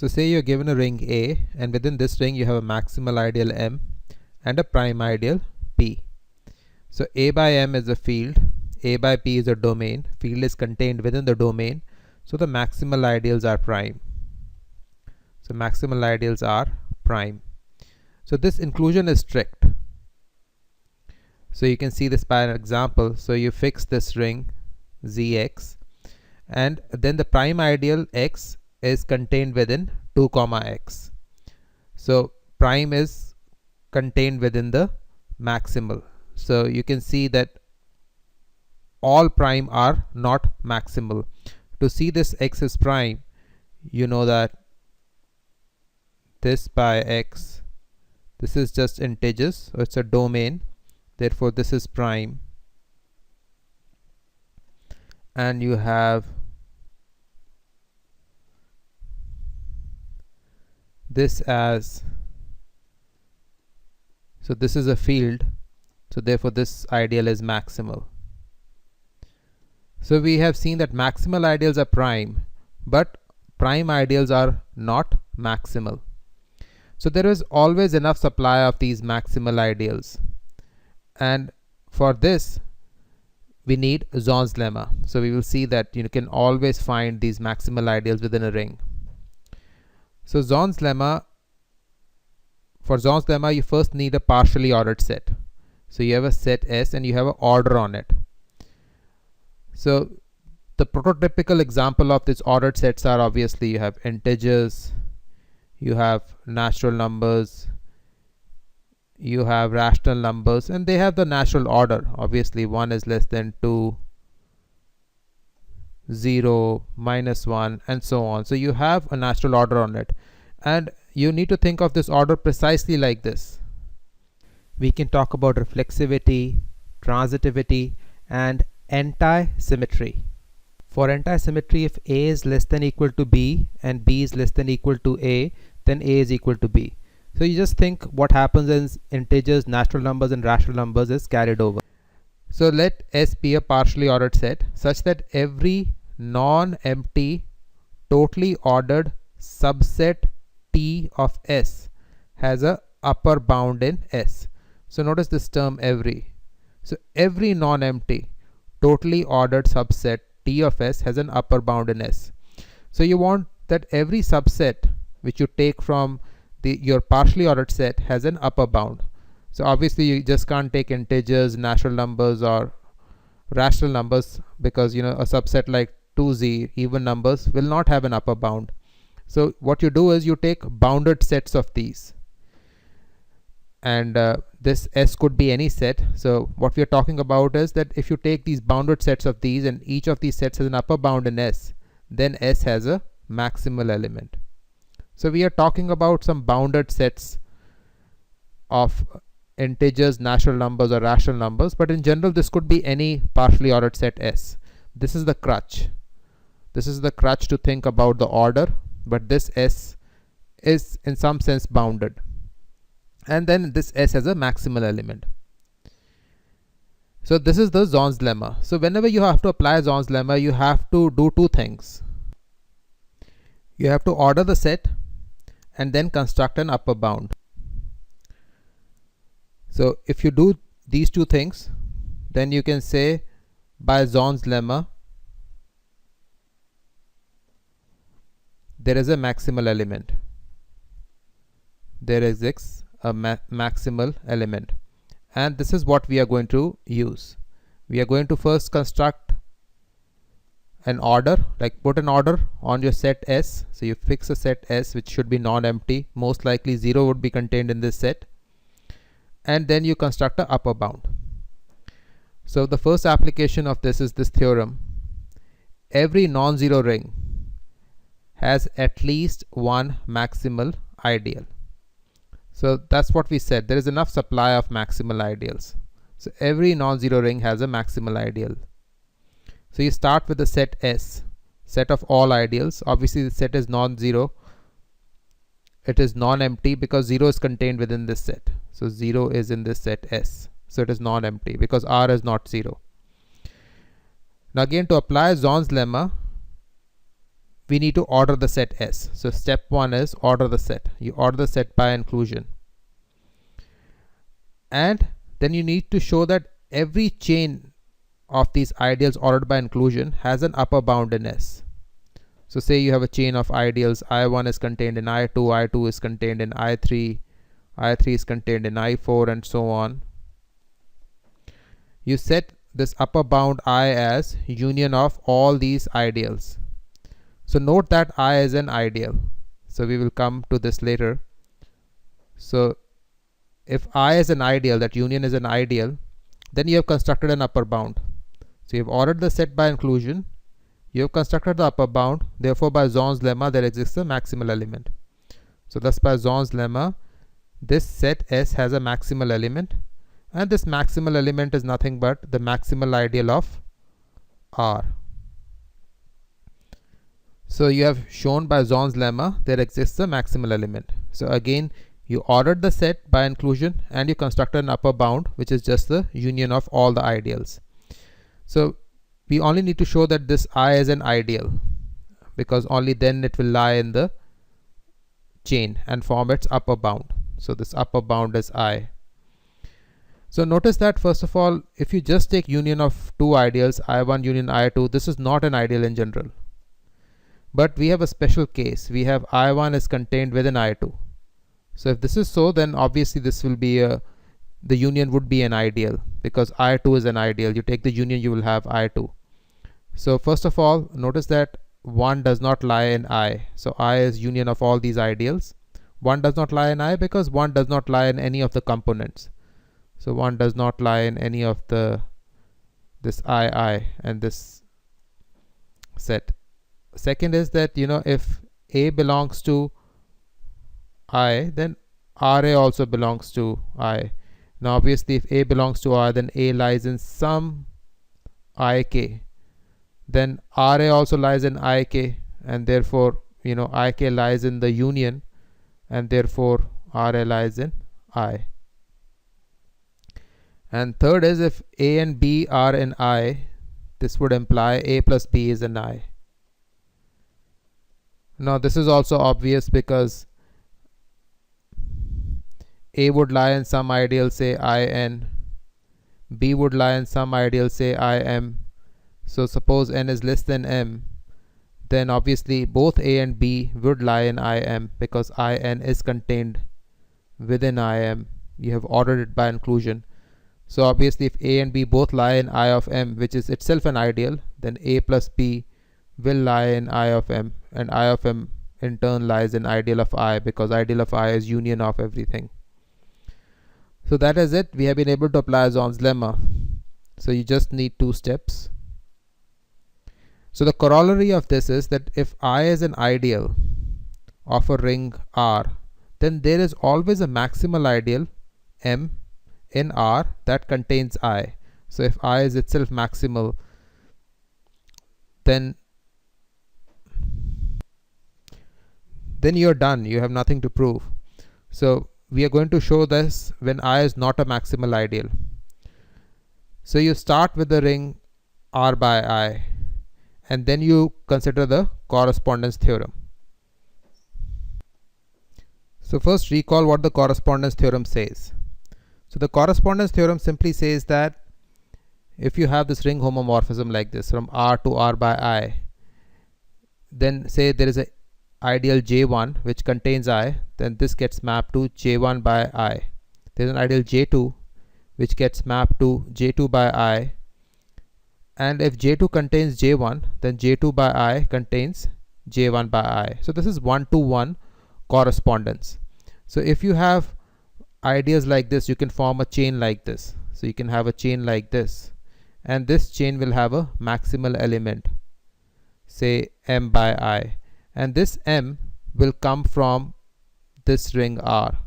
So say you're given a ring A, and within this ring you have a maximal ideal M and a prime ideal P. So A by M is a field, A by P is a domain, field is contained within the domain, so the maximal ideals are prime. So maximal ideals are prime. So this inclusion is strict. So you can see this by an example. So you fix this ring Zx, and then the prime ideal X is contained within 2, x. So prime is contained within the maximal. So you can see that all prime are not maximal. To see this X is prime, you know that this by X, this is just integers, so it's a domain, therefore this is prime. And you have this as, so this is a field, so therefore this ideal is maximal. So we have seen that maximal ideals are prime, but prime ideals are not maximal. So there is always enough supply of these maximal ideals, and for this we need Zorn's lemma. So we will see that you can always find these maximal ideals within a ring. So Zorn's lemma, for Zorn's lemma you first need a partially ordered set. So you have a set S and you have an order on it. So the prototypical example of these ordered sets are, obviously you have integers, you have natural numbers, you have rational numbers, and they have the natural order. Obviously 1 is less than 2, 0, -1, and so on. So you have a natural order on it, and you need to think of this order precisely like this. We can talk about reflexivity, transitivity, and anti-symmetry. For anti-symmetry, if A is less than equal to B and B is less than equal to A, then A is equal to B. So you just think what happens is integers, natural numbers, and rational numbers is carried over. So let S be a partially ordered set such that every non-empty totally ordered subset T of S has a upper bound in S. So notice this term every. So every non-empty totally ordered subset T of S has an upper bound in S. So you want that every subset which you take from your partially ordered set has an upper bound. So obviously you just can't take integers, natural numbers, or rational numbers, because a subset like 2z, even numbers, will not have an upper bound. So what you do is you take bounded sets of these, and this S could be any set. So what we are talking about is that if you take these bounded sets of these and each of these sets has an upper bound in S, then S has a maximal element. So we are talking about some bounded sets of integers, natural numbers, or rational numbers, but in general this could be any partially ordered set S. This is the crutch. This is the crutch to think about the order, but this S is in some sense bounded, and then this S has a maximal element. So this is the Zorn's lemma. So whenever you have to apply Zorn's lemma, you have to do two things. You have to order the set and then construct an upper bound. So if you do these two things, then you can say by Zorn's lemma there is a maximal element. There exists a maximal element, and this is what we are going to use. We are going to first construct an order, like put an order on your set S. So you fix a set S which should be non-empty. Most likely 0 would be contained in this set, and then you construct a upper bound. So the first application of this is this theorem: every non-zero ring has at least one maximal ideal. So that's what we said, there is enough supply of maximal ideals. So every non-zero ring has a maximal ideal. So you start with the set S, set of all ideals. Obviously the set is non-zero, it is non-empty because 0 is contained within this set. So 0 is in this set S, so it is non-empty because R is not 0. Now again, to apply Zorn's lemma, we need to order the set S. So step 1 is order the set. You order the set by inclusion. And then you need to show that every chain of these ideals ordered by inclusion has an upper bound in S. So say you have a chain of ideals, I1 is contained in I2, I2 is contained in I3, I3 is contained in I4, and so on. You set this upper bound I as union of all these ideals. So note that I is an ideal. So we will come to this later. So if I is an ideal, that union is an ideal, then you have constructed an upper bound. So you have ordered the set by inclusion, you have constructed the upper bound, therefore by Zorn's lemma there exists a maximal element. So thus by Zorn's lemma, this set S has a maximal element, and this maximal element is nothing but the maximal ideal of R. So you have shown by Zorn's lemma there exists a maximal element. So again, you ordered the set by inclusion and you constructed an upper bound, which is just the union of all the ideals. So we only need to show that this I is an ideal, because only then it will lie in the chain and form its upper bound. So this upper bound is I. So notice that first of all, if you just take union of two ideals, I1 union I2, this is not an ideal in general. But we have a special case. We have I1 is contained within I2. So if this is so, then obviously this will be the union would be an ideal, because I2 is an ideal. You take the union, you will have I2. So first of all, notice that 1 does not lie in I. So I is union of all these ideals. 1 does not lie in I because 1 does not lie in any of the components. So 1 does not lie in any of this I and this set. Second is that, if A belongs to I, then RA also belongs to I. Now obviously if A belongs to I, then A lies in some IK. Then RA also lies in IK, and therefore IK lies in the union, and therefore RA lies in I. And third is if A and B are in I, this would imply A plus B is in I. Now this is also obvious because A would lie in some ideal, say IN, B would lie in some ideal, say IM. So suppose n is less than m, then obviously both A and B would lie in IM, because IN is contained within IM. You have ordered it by inclusion. So obviously if A and B both lie in I of m, which is itself an ideal, then A plus B will lie in I of m, and I of m in turn lies in ideal of I, because ideal of I is union of everything. So that is it. We have been able to apply Zorn's lemma. So you just need 2 steps. So the corollary of this is that if I is an ideal of a ring R, then there is always a maximal ideal M in R that contains I. So if I is itself maximal, then you're done. You have nothing to prove. So we are going to show this when I is not a maximal ideal. So you start with the ring R by I, and then you consider the correspondence theorem. So first recall what the correspondence theorem says. So the correspondence theorem simply says that if you have this ring homomorphism like this from R to R by I, then say there is a ideal J1 which contains I, then this gets mapped to J1 by I. There is an ideal J2 which gets mapped to J2 by I, and if J2 contains J1, then J2 by I contains J1 by I. So this is 1-to-1 correspondence. So if you have ideas like this, you can form a chain like this. So you can have a chain like this, and this chain will have a maximal element, say M by I, and this M will come from this ring R.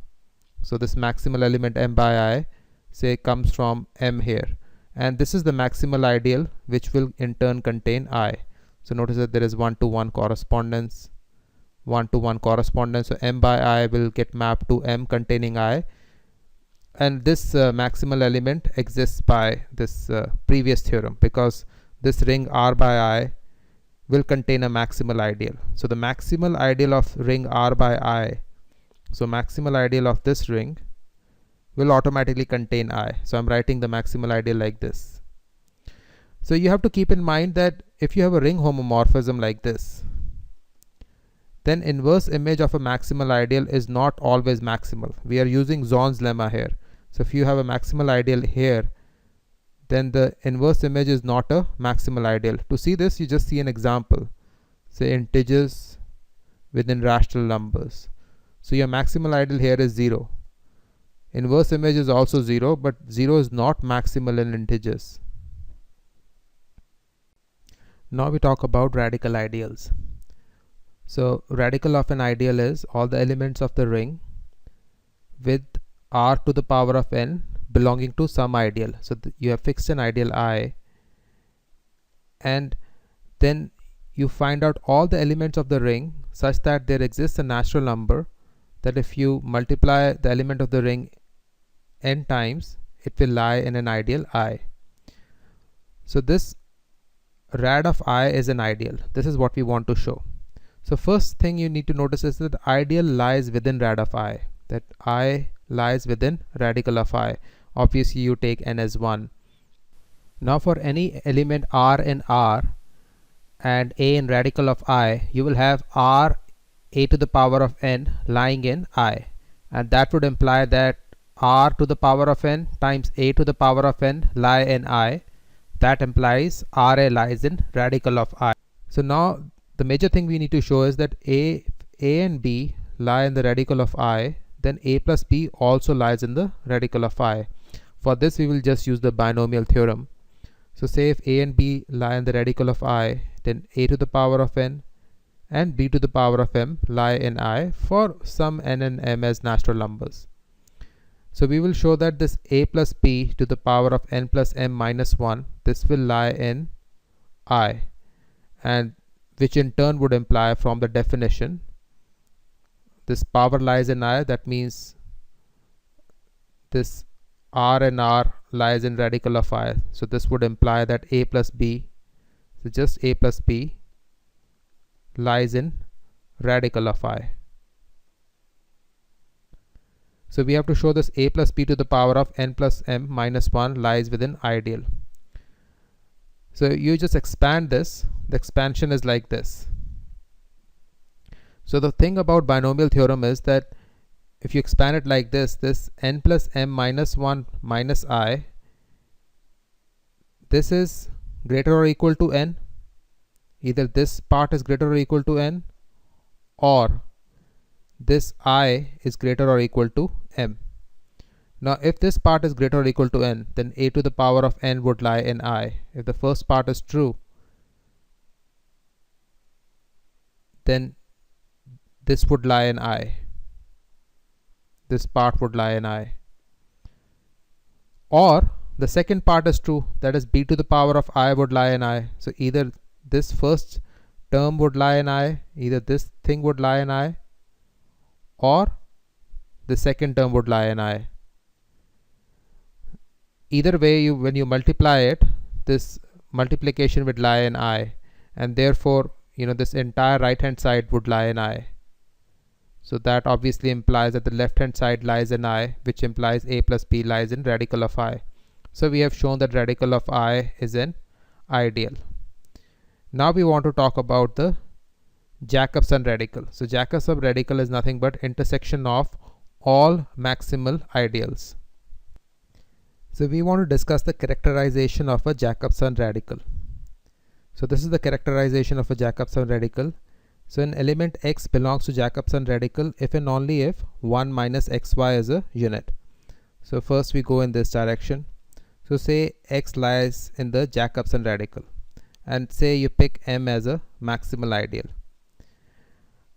So this maximal element M by I, say, comes from M here, and this is the maximal ideal which will in turn contain I. So notice that there is 1-to-1 correspondence, 1-to-1 correspondence. So M by I will get mapped to M containing I, and this maximal element exists by this previous theorem, because this ring R by I will contain a maximal ideal. So the maximal ideal of ring R by I, so maximal ideal of this ring will automatically contain I. So I'm writing the maximal ideal like this. So you have to keep in mind that if you have a ring homomorphism like this, then inverse image of a maximal ideal is not always maximal. We are using Zorn's lemma here. So if you have a maximal ideal here, then the inverse image is not a maximal ideal. To see this, you just see an example. Say integers within rational numbers. So your maximal ideal here is 0. Inverse image is also 0, but 0 is not maximal in integers. Now we talk about radical ideals. So radical of an ideal is all the elements of the ring with r to the power of n belonging to some ideal. So you have fixed an ideal I, and then you find out all the elements of the ring such that there exists a natural number that if you multiply the element of the ring n times, it will lie in an ideal I. So this rad of I is an ideal. This is what we want to show. So first thing you need to notice is that the ideal lies within rad of I, that I lies within radical of I. Obviously you take n as 1. Now for any element r in R and a in radical of I, you will have r a to the power of n lying in I, and that would imply that r to the power of n times a to the power of n lie in I. That implies Ra lies in radical of I. So now the major thing we need to show is that A and B lie in the radical of I, then A plus B also lies in the radical of I. For this we will just use the binomial theorem. So say if A and B lie in the radical of I, then A to the power of n and B to the power of m lie in I for some n and m as natural numbers. So we will show that this a plus b to the power of n plus m minus 1, this will lie in I, and which in turn would imply from the definition this power lies in I. That means this r and r lies in radical of I. So this would imply that a plus b, so just a plus b lies in radical of I. So we have to show this a plus b to the power of n plus m minus 1 lies within ideal. So you just expand this. The expansion is like this. So the thing about binomial theorem is that if you expand it like this, this n plus m minus 1 minus I, this is greater or equal to n. Either this part is greater or equal to n, or this I is greater or equal to m. Now if this part is greater or equal to n, then a to the power of n would lie in I. If the first part is true, then this would lie in I. This part would lie in I. Or the second part is true, that is b to the power of I would lie in I. So either this first term would lie in I, either this thing would lie in I, or the second term would lie in I. Either way, when you multiply it, this multiplication would lie in I, and therefore this entire right hand side would lie in I. So that obviously implies that the left hand side lies in I, which implies a plus b lies in radical of I. So we have shown that radical of I is an ideal. Now we want to talk about the Jacobson radical. So Jacobson radical is nothing but intersection of all maximal ideals. So we want to discuss the characterization of a Jacobson radical. So this is the characterization of a Jacobson radical. So an element x belongs to Jacobson radical if and only if 1 minus xy is a unit. So first we go in this direction. So say x lies in the Jacobson radical, and say you pick m as a maximal ideal.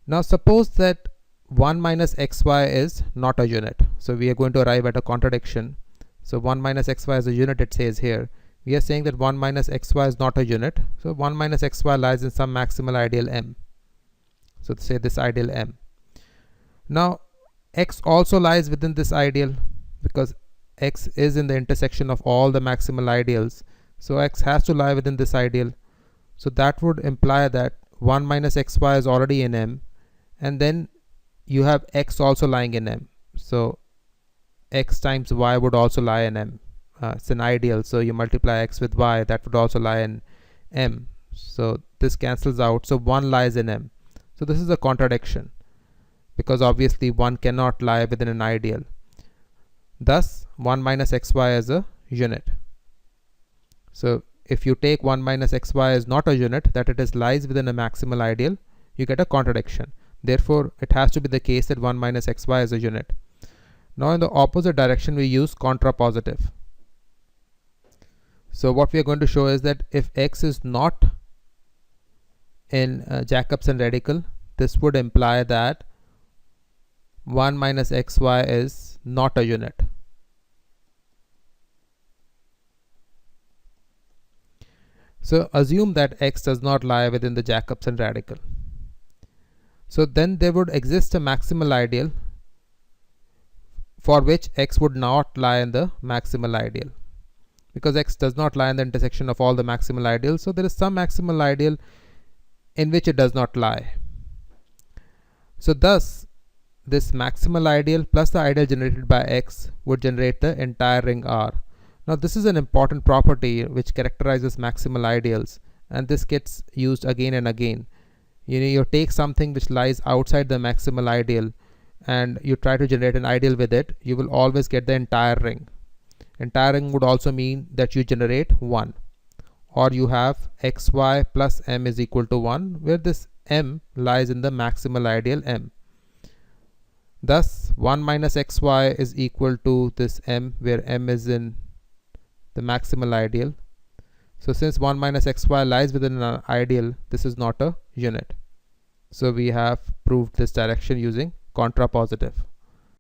Now suppose that 1 minus xy is not a unit. So we are going to arrive at a contradiction. So 1 minus xy is a unit, it says here. We are saying that 1 minus xy is not a unit. So 1 minus xy lies in some maximal ideal m. So say this ideal m. Now x also lies within this ideal, because x is in the intersection of all the maximal ideals. So x has to lie within this ideal. So that would imply that 1 minus xy is already in M, and then you have x also lying in M. So x times y would also lie in M. It's an ideal, so you multiply x with y, that would also lie in M. So this cancels out, so 1 lies in M. So this is a contradiction, because obviously 1 cannot lie within an ideal. Thus 1 minus xy is a unit. So if you take 1 minus xy as not a unit, that it lies within a maximal ideal, you get a contradiction. Therefore it has to be the case that 1 minus xy is a unit. Now in the opposite direction we use contrapositive. So what we are going to show is that if x is not in Jacobson radical, this would imply that 1 minus xy is not a unit. So assume that x does not lie within the Jacobson radical. So then there would exist a maximal ideal for which x would not lie in the maximal ideal, because x does not lie in the intersection of all the maximal ideals. So there is some maximal ideal in which it does not lie. So thus this maximal ideal plus the ideal generated by x would generate the entire ring R. Now this is an important property which characterizes maximal ideals, and this gets used again and again. You take something which lies outside the maximal ideal and you try to generate an ideal with it, you will always get the entire ring. Entire ring would also mean that you generate 1, or you have xy plus m is equal to 1, where this m lies in the maximal ideal M. Thus 1 minus xy is equal to this m, where m is in the maximal ideal. So since 1 minus xy lies within an ideal, this is not a unit. So we have proved this direction using contrapositive.